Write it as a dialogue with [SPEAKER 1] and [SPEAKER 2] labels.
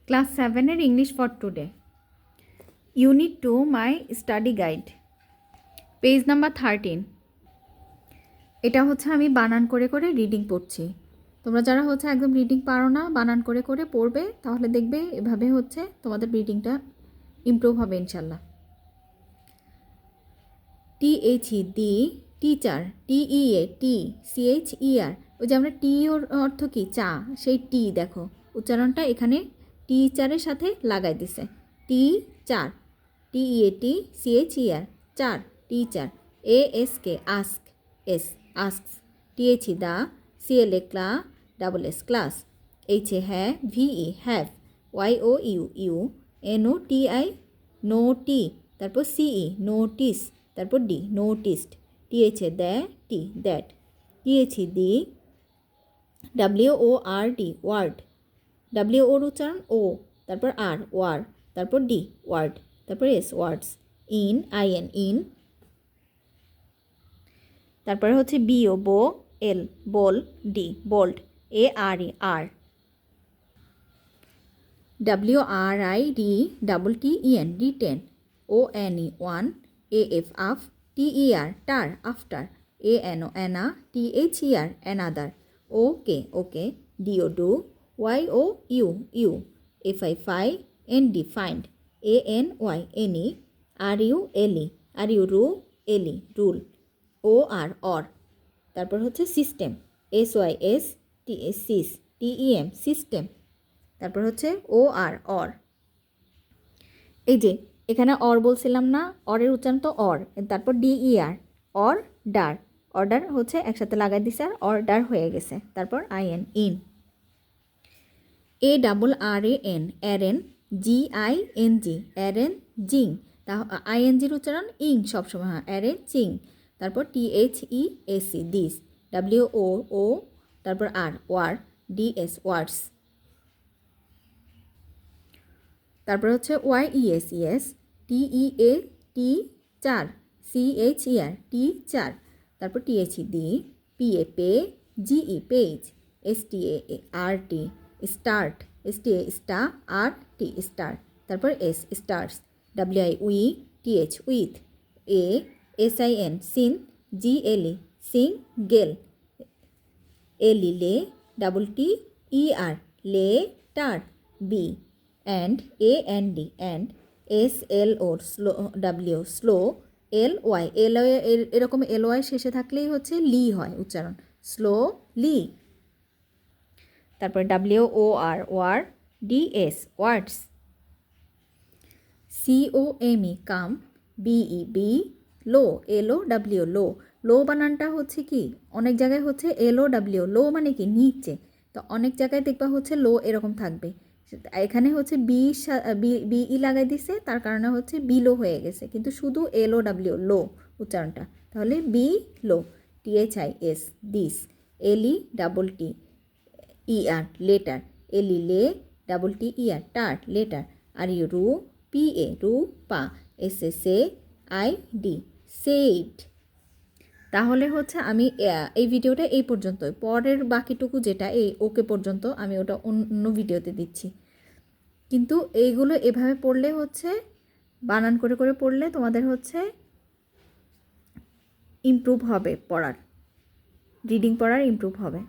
[SPEAKER 1] Class 7-এর English for today unit 2 my study guide page number 13। এটা হচ্ছে আমি বানান করে করে রিডিং পড়ছি। তোমরা যারা হচ্ছে একদম রিডিং পারো না, বানান করে করে পড়বে, তাহলে দেখবে এভাবে হচ্ছে তোমাদের রিডিংটা ইমপ্রুভ হবে ইনশাল্লাহ। THE the, teacher, TEA T, CHER ওই যে আমরা টি ওর অর্থ কি চা, সেই টি দেখো উচ্চারণটা এখানে টিচারের সাথে লাগাই দিছে। টি চার, TEAT CHER cher, teacher. ASK ask, s asks. THE the, CLA cla, S class. HA ha, VE have, YOU NOTI noti, তারপর CE নোটিস, তারপর D noticed. THA tha, t that. THE the, WORD word, ওর উচ্চারণ ও, তারপর r wor, তারপর d word, তারপর s words. IN in, তারপরে হচ্ছে BO bo, l bol, d bold, ARE are, WRID TTEN written, ONE one, AF af, TER ter after, ANO অ্যানা, THER another, okay okay, DO do, YOU you, FI ফাই, ND find, ANY any, RU এলি, RU এলি rule, OR or. তারপর হচ্ছে system, SYS সিস, TEM system. তারপর হচ্ছে OR or. এই যে এখানে অর বলছিলাম না, অরের উচ্চারণ তো অর, তারপর DER অর ডার, অর্ডার হচ্ছে একসাথে লাগাই দিছে আর অর্ডার হয়ে গেছে। তারপর IN in, ARRAN arran, GING arranging, তা INGর উচ্চারণ ইং সবসময় হয়, অ্যারেন জিং। তারপর THEAC দিস, WOO, তারপর আর ওয়ার, DS ওয়ার্ডস। তারপর হচ্ছে YES TEAT চার, CHER টি চার, তারপর THE দি, PA পে, GE page, START start, STA স্টা, RT স্টার, তারপর S স্টার্স, WI উই, TH উইথ, SIN সিন, GLE সিং গেল, এলি লে, TTER লে টার, বি and AND and SLO slow, W slow, LY এরকম LY শেষে থাকলেই হচ্ছে লি হয় উচ্চারণ, স্লো লি। তারপর WOR ওয়ার, DS ওয়ার্ডস। COME কাম, BEB লো, LOW লো। লো বানানটা হচ্ছে কি অনেক জায়গায় হচ্ছে LOW লো মানে কি নিচে, তো অনেক জায়গায় দেখবা হচ্ছে লো এরকম থাকবে, এখানে হচ্ছে BE লাগাই দিছে, তার কারণে হচ্ছে বিলো হয়ে গেছে, কিন্তু শুধু LOW লো উচ্চারণটা, তাহলে below. THIS this, LETTER letter, এলি লে, TTER টার লেটার, RU রু, PA রু পা, SSAID সেইড। তাহলে হচ্ছে আমি এই ভিডিওটা এই পর্যন্তই, পরের বাকিটুকু যেটা এই ওকে পর্যন্ত আমি ওটা অন্য ভিডিওতে দিচ্ছি। কিন্তু এইগুলো এভাবে পড়লে হচ্ছে বানান করে করে পড়লে তোমাদের হচ্ছে ইমপ্রুভ হবে, পড়ার রিডিং পড়ার ইমপ্রুভ হবে।